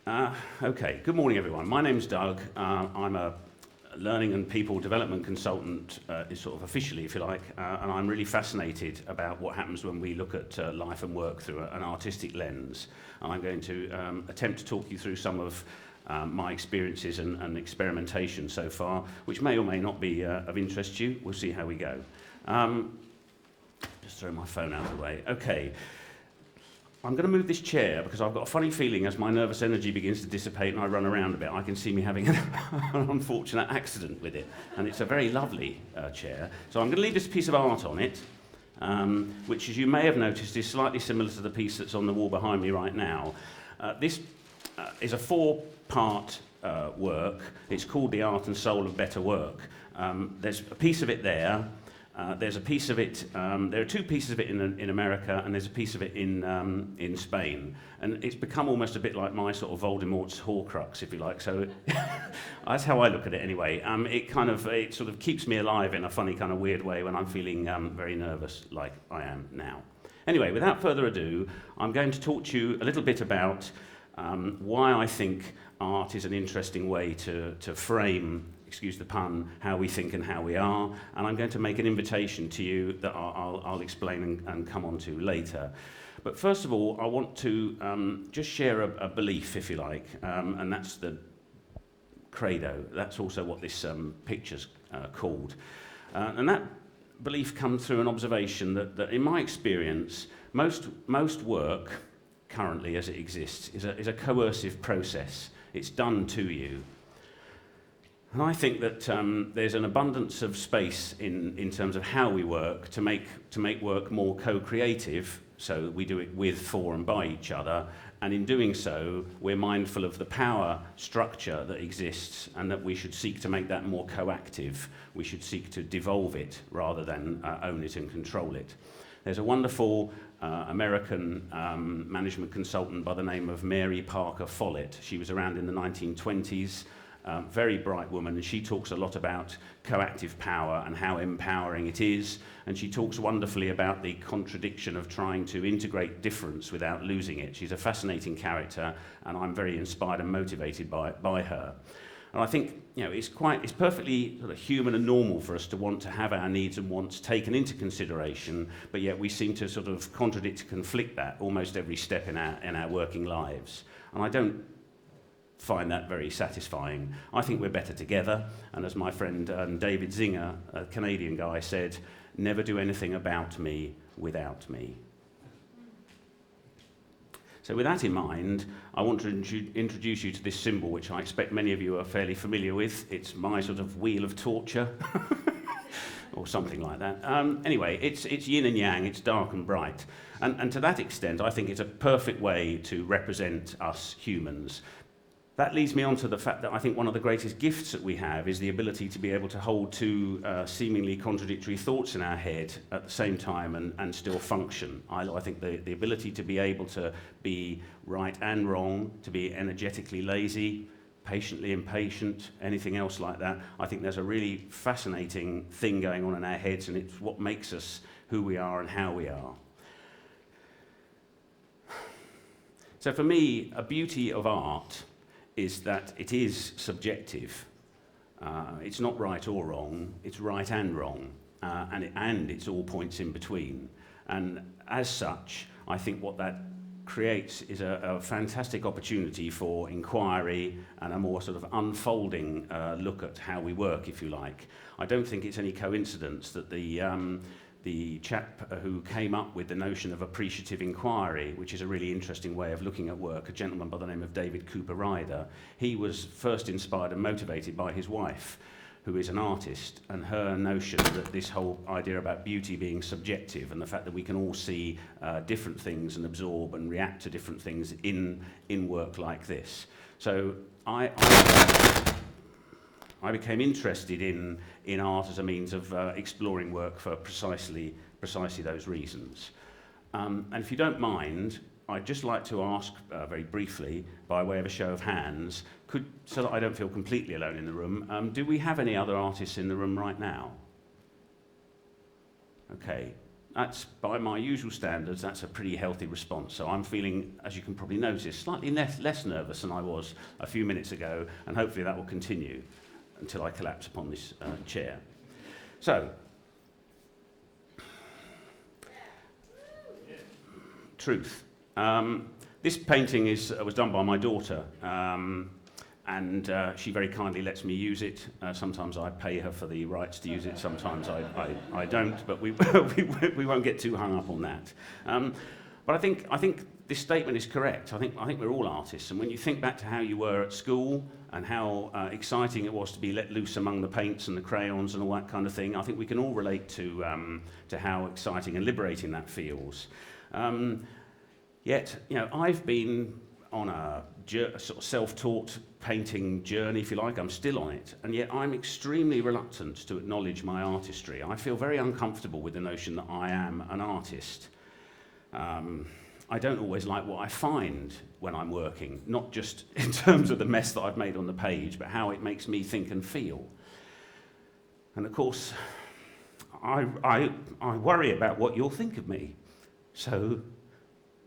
Okay, good morning everyone. My name's Doug. I'm a learning and people development consultant, is sort of officially, if you like, and I'm really fascinated about what happens when we look at life and work through an artistic lens. And I'm going to attempt to talk you through some of my experiences and experimentation so far, which may or may not be of interest to you. We'll see how we go. Just throw my phone out of the way. Okay. I'm going to move this chair because I've got a funny feeling as my nervous energy begins to dissipate and I run around a bit, I can see me having an unfortunate accident with it. And it's a very lovely chair. So I'm going to leave this piece of art on it, which, as you may have noticed, is slightly similar to the piece that's on the wall behind me right now. This is a four-part work. It's called The Art and Soul of Better Work. There's a piece of it there. There's a piece of it, there are two pieces of it in America, and there's a piece of it in Spain. And it's become almost a bit like my sort of Voldemort's Horcrux, if you like. So that's how I look at it anyway. It sort of keeps me alive in a funny kind of weird way when I'm feeling very nervous like I am now. Anyway, without further ado, I'm going to talk to you a little bit about why I think art is an interesting way to frame, excuse the pun, how we think and how we are, and I'm going to make an invitation to you that I'll explain and come on to later. But first of all, I want to just share a belief, if you like, and that's the credo. That's also what this picture's called. And that belief comes through an observation that in my experience, most work, currently as it exists, is a coercive process. It's done to you. And I think that there's an abundance of space in terms of how we work to make work more co-creative, so we do it with, for and by each other, and in doing so we're mindful of the power structure that exists and that we should seek to make that more coactive. We should seek to devolve it rather than own it and control it. There's a wonderful American management consultant by the name of Mary Parker Follett. She was around in the 1920s. Very bright woman, and she talks a lot about coactive power and how empowering it is, and she talks wonderfully about the contradiction of trying to integrate difference without losing it. She's a fascinating character, and I'm very inspired and motivated by her. And I think, it's perfectly sort of human and normal for us to want to have our needs and wants taken into consideration, but yet we seem to sort of contradict, conflict that almost every step in our working lives. And I don't find that very satisfying. I think we're better together, and as my friend David Zinger, a Canadian guy, said, never do anything about me without me. So with that in mind, I want to introduce you to this symbol, which I expect many of you are fairly familiar with. It's my sort of wheel of torture, or something like that. Anyway, it's yin and yang, it's dark and bright. And to that extent, I think it's a perfect way to represent us humans. That leads me on to the fact that I think one of the greatest gifts that we have is the ability to be able to hold two seemingly contradictory thoughts in our head at the same time and still function. I think the ability to be able to be right and wrong, to be energetically lazy, patiently impatient, anything else like that, I think there's a really fascinating thing going on in our heads, and it's what makes us who we are and how we are. So for me, a beauty of art is that it is subjective. It's not right or wrong, it's right and wrong, and it's all points in between. And as such, I think what that creates is a fantastic opportunity for inquiry and a more sort of unfolding look at how we work, if you like. I don't think it's any coincidence that the chap who came up with the notion of appreciative inquiry, which is a really interesting way of looking at work, a gentleman by the name of David Cooper Ryder, he was first inspired and motivated by his wife, who is an artist, and her notion that this whole idea about beauty being subjective and the fact that we can all see different things and absorb and react to different things in work like this. So I became interested in art as a means of exploring work for precisely those reasons. And if you don't mind, I'd just like to ask very briefly, by way of a show of hands, so that I don't feel completely alone in the room, do we have any other artists in the room right now? Okay, That's, by my usual standards, that's a pretty healthy response. So I'm feeling, as you can probably notice, slightly less nervous than I was a few minutes ago, and hopefully that will continue until I collapse upon this chair. So, truth. This painting was done by my daughter, and she very kindly lets me use it. Sometimes I pay her for the rights to use it, sometimes I don't, but we won't get too hung up on that. But I think this statement is correct. I think we're all artists, and when you think back to how you were at school and how exciting it was to be let loose among the paints and the crayons and all that kind of thing, I think we can all relate to how exciting and liberating that feels. Yet, you know, I've been on a sort of self-taught painting journey, if you like. I'm still on it, and yet I'm extremely reluctant to acknowledge my artistry. I feel very uncomfortable with the notion that I am an artist. I don't always like what I find when I'm working, not just in terms of the mess that I've made on the page, but how it makes me think and feel. And of course, I worry about what you'll think of me. So,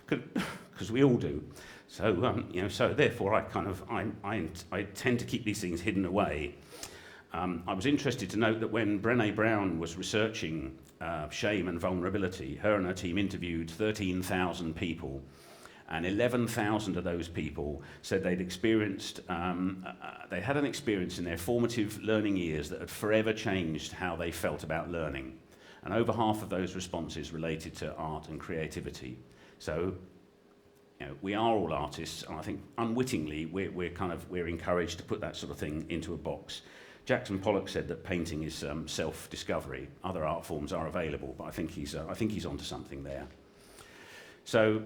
because we all do. So, you know, so therefore I tend to keep these things hidden away. I was interested to note that when Brené Brown was researching shame and vulnerability, her and her team interviewed 13,000 people, and 11,000 of those people said they'd experienced, they had an experience in their formative learning years that had forever changed how they felt about learning. And over half of those responses related to art and creativity. So, you know, we are all artists, and I think unwittingly we're encouraged to put that sort of thing into a box. Jackson Pollock said that painting is self-discovery. Other art forms are available, but I think he's onto something there. So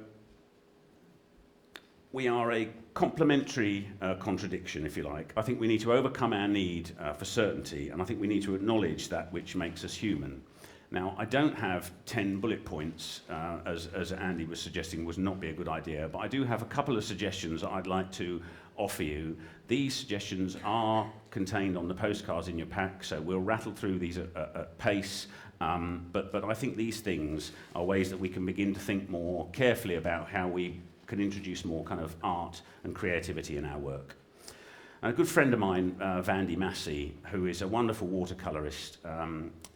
we are a complementary contradiction, if you like. I think we need to overcome our need for certainty, and I think we need to acknowledge that which makes us human. Now, I don't have 10 bullet points, as Andy was suggesting would not be a good idea, but I do have a couple of suggestions that I'd like to offer you. These suggestions are contained on the postcards in your pack, so we'll rattle through these at pace, but I think these things are ways that we can begin to think more carefully about how we can introduce more kind of art and creativity in our work. And a good friend of mine, Vandy Massey, who is a wonderful watercolourist,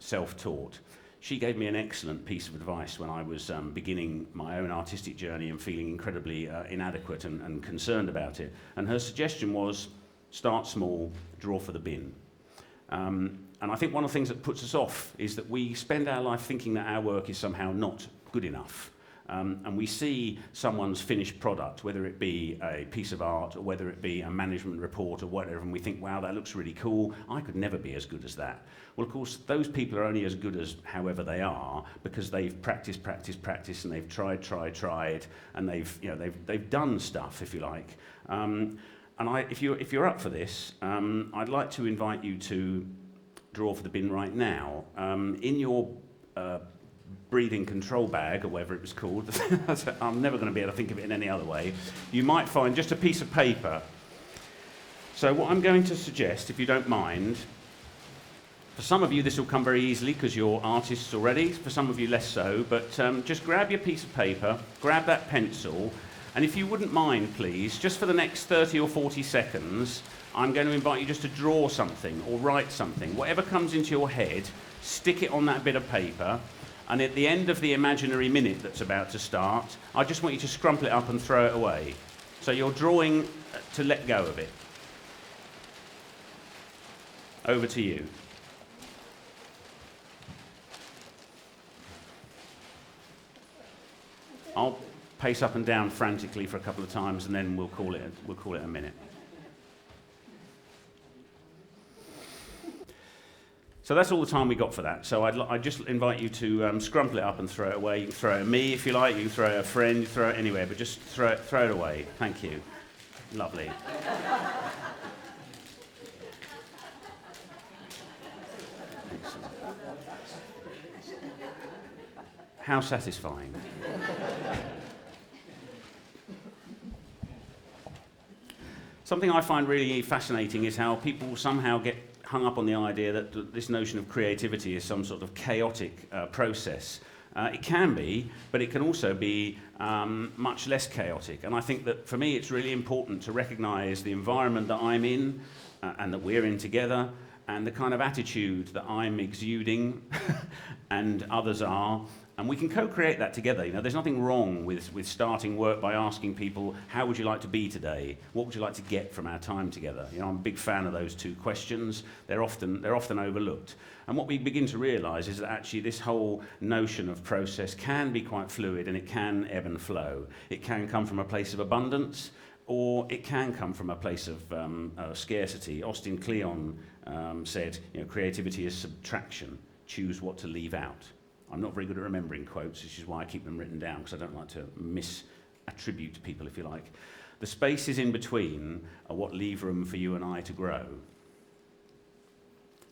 self-taught, she gave me an excellent piece of advice when I was beginning my own artistic journey and feeling incredibly inadequate and concerned about it. And her suggestion was, start small, draw for the bin. And I think one of the things that puts us off is that we spend our life thinking that our work is somehow not good enough. And we see someone's finished product, whether it be a piece of art or whether it be a management report or whatever, and we think, wow, that looks really cool. I could never be as good as that. Well, of course, those people are only as good as however they are because they've practiced, and they've tried, and they've done stuff, if you like. And if you're up for this, I'd like to invite you to draw for the bin right now. In your breathing control bag, or whatever it was called, I'm never going to be able to think of it in any other way, you might find just a piece of paper. So what I'm going to suggest, if you don't mind, for some of you this will come very easily because you're artists already, for some of you less so, but just grab your piece of paper, grab that pencil, and if you wouldn't mind, please, just for the next 30 or 40 seconds, I'm going to invite you just to draw something or write something. Whatever comes into your head, stick it on that bit of paper, and at the end of the imaginary minute that's about to start, I just want you to scrumple it up and throw it away. So you're drawing to let go of it. Over to you. I'll pace up and down frantically for a couple of times, and then we'll call it a minute. So that's all the time we got for that. So I'd just invite you to scrumple it up and throw it away. You can throw it at me if you like. You can throw it at a friend. You can throw it anywhere, but just throw it away. Thank you. Lovely. Excellent. How satisfying. Something I find really fascinating is how people somehow get hung up on the idea that this notion of creativity is some sort of chaotic process. It can be, but it can also be much less chaotic. And I think that for me it's really important to recognise the environment that I'm in and that we're in together, and the kind of attitude that I'm exuding and others are. And we can co-create that together. You know, there's nothing wrong with starting work by asking people, how would you like to be today? What would you like to get from our time together? You know, I'm a big fan of those two questions. They're often overlooked. And what we begin to realise is that actually this whole notion of process can be quite fluid, and it can ebb and flow. It can come from a place of abundance, or it can come from a place of scarcity. Austin Kleon said, you know, creativity is subtraction. Choose what to leave out. I'm not very good at remembering quotes, which is why I keep them written down, because I don't like to misattribute people, if you like. The spaces in between are what leave room for you and I to grow.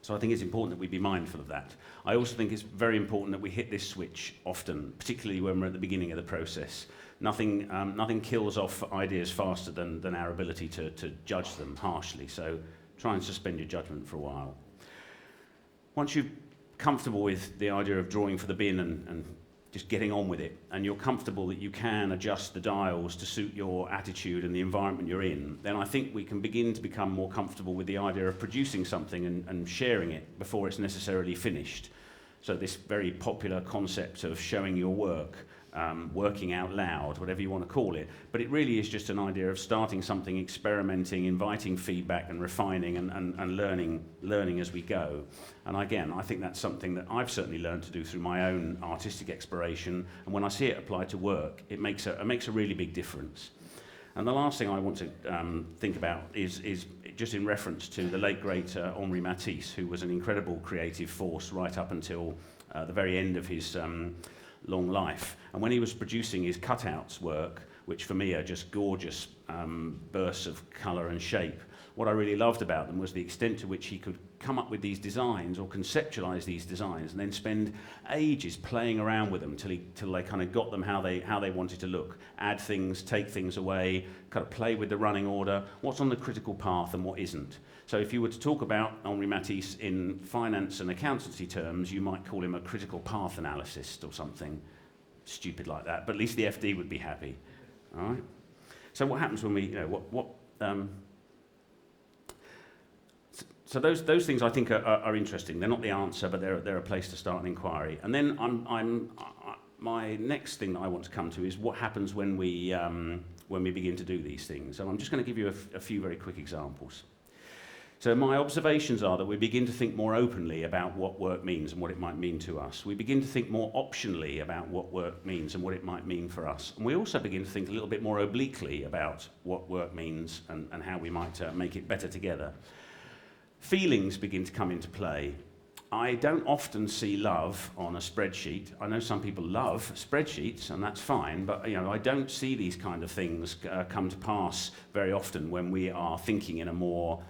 So I think it's important that we be mindful of that. I also think it's very important that we hit this switch often, particularly when we're at the beginning of the process. Nothing kills off ideas faster than our ability to judge them harshly, so try and suspend your judgment for a while. Once you're comfortable with the idea of drawing for the bin and just getting on with it, and you're comfortable that you can adjust the dials to suit your attitude and the environment you're in, then I think we can begin to become more comfortable with the idea of producing something and sharing it before it's necessarily finished. So this very popular concept of showing your work, working out loud, whatever you want to call it, but it really is just an idea of starting something, experimenting, inviting feedback and refining and learning as we go. And again, I think that's something that I've certainly learned to do through my own artistic exploration, and when I see it applied to work, it makes a really big difference. And the last thing I want to think about is just in reference to the late great Henri Matisse, who was an incredible creative force right up until the very end of his long life. And when he was producing his cutouts work, which for me are just gorgeous bursts of colour and shape, what I really loved about them was the extent to which he could come up with these designs or conceptualise these designs and then spend ages playing around with them till they kind of got them how they wanted to look. Add things, take things away, kind of play with the running order, what's on the critical path and what isn't. So if you were to talk about Henri Matisse in finance and accountancy terms, you might call him a critical path analyst or something stupid like that, but at least the FD would be happy. All right? So what happens when we, you know, so those things I think are interesting. They're not the answer, but they're a place to start an inquiry. And then my next thing that I want to come to is what happens when we begin to do these things. And I'm just going to give you a few very quick examples. So my observations are that we begin to think more openly about what work means and what it might mean to us. We begin to think more optionally about what work means and what it might mean for us. And we also begin to think a little bit more obliquely about what work means and how we might make it better together. Feelings begin to come into play. I don't often see love on a spreadsheet. I know some people love spreadsheets, and that's fine, but you know, I don't see these kind of things come to pass very often when we are thinking in a more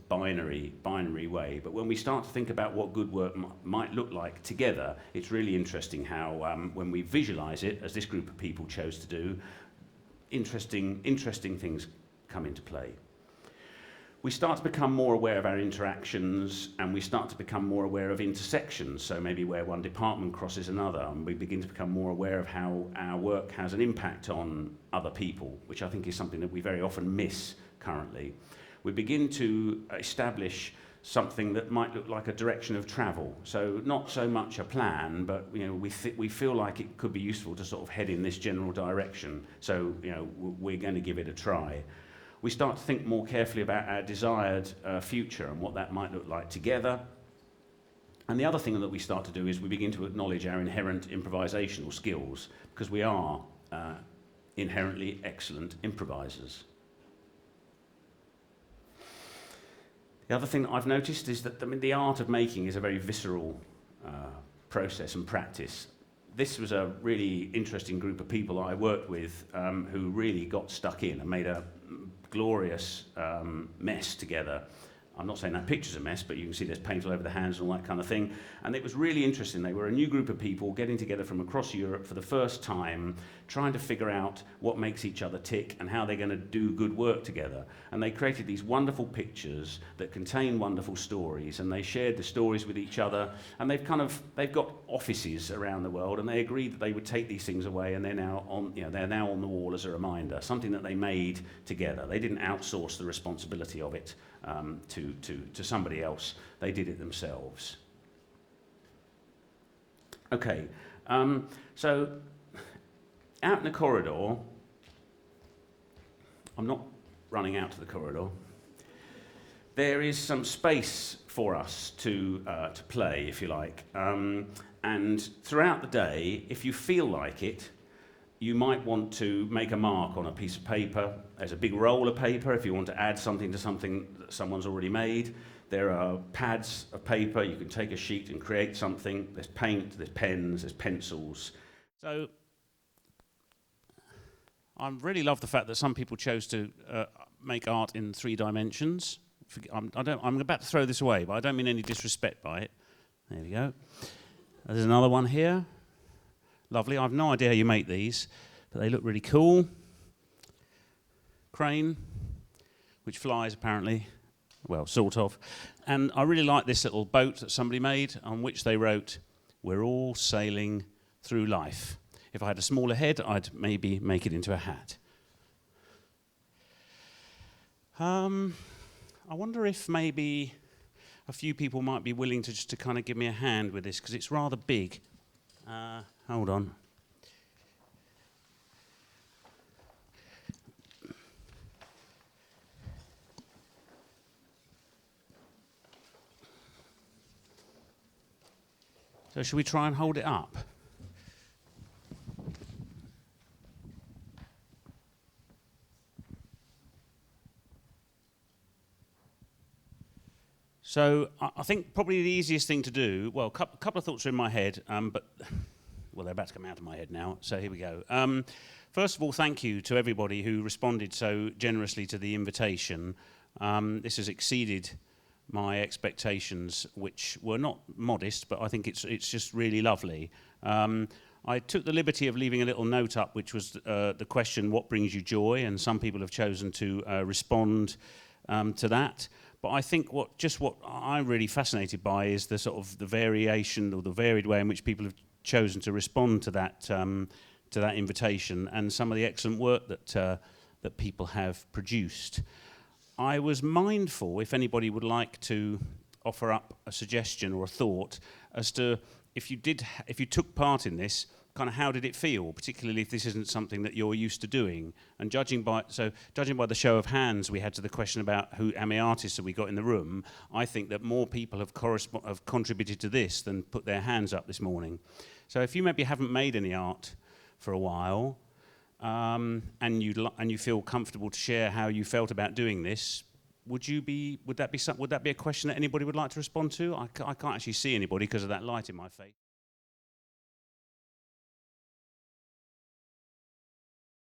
binary way. But when we start to think about what good work might look like together, it's really interesting how when we visualize it, as this group of people chose to do, interesting things come into play. We start to become more aware of our interactions, and we start to become more aware of intersections, so maybe where one department crosses another, and we begin to become more aware of how our work has an impact on other people, which I think is something that we very often miss currently. We begin to establish something that might look like a direction of travel. So not so much a plan, but you know, we feel like it could be useful to sort of head in this general direction. So you know, we're going to give it a try. We start to think more carefully about our desired future and what that might look like together. And the other thing that we start to do is we begin to acknowledge our inherent improvisational skills, because we are inherently excellent improvisers. The other thing that I've noticed is that the art of making is a very visceral process and practice. This was a really interesting group of people I worked with who really got stuck in and made a glorious mess together. I'm not saying that picture's a mess, but you can see there's paint all over the hands and all that kind of thing. And it was really interesting. They were a new group of people getting together from across Europe for the first time, trying to figure out what makes each other tick and how they're going to do good work together. And they created these wonderful pictures that contain wonderful stories, and they shared the stories with each other. And they've got offices around the world, and they agreed that they would take these things away, and they're now on the wall as a reminder, something that they made together. They didn't outsource the responsibility of it to somebody else. They did it themselves. Okay, so out in the corridor, I'm not running out to the corridor, there is some space for us to play, if you like. And throughout the day, if you feel like it, you might want to make a mark on a piece of paper. There's a big roll of paper if you want to add something to something that someone's already made. There are pads of paper. You can take a sheet and create something. There's paint, there's pens, there's pencils. So I really love the fact that some people chose to make art in 3 dimensions. I'm about to throw this away, but I don't mean any disrespect by it. There we go. There's another one here. Lovely. I have no idea how you make these, but they look really cool. Crane, which flies apparently. Well, sort of. And I really like this little boat that somebody made on which they wrote, "We're all sailing through life." If I had a smaller head, I'd maybe make it into a hat. I wonder if maybe a few people might be willing to just to kind of give me a hand with this, because it's rather big. Hold on. So should we try and hold it up? So I think probably the easiest thing to do, well, a couple of thoughts are in my head, but well, they're about to come out of my head now, so here we go. First of all, thank you to everybody who responded so generously to the invitation. This has exceeded my expectations, which were not modest, but I think it's just really lovely. I took the liberty of leaving a little note up, which was the question, what brings you joy? And some people have chosen to respond to that. But I think what I'm really fascinated by is the sort of the variation or the varied way in which people have chosen to respond to that invitation, and some of the excellent work that people have produced. I was mindful, if anybody would like to offer up a suggestion or a thought as to if you took part in this, kind of how did it feel, particularly if this isn't something that you're used to doing. And judging by the show of hands we had to the question about how many artists have we got in the room, I think that more people have contributed to this than put their hands up this morning. So if you maybe haven't made any art for a while, and you feel comfortable to share how you felt about doing this, would that be a question that anybody would like to respond to? I can't actually see anybody because of that light in my face.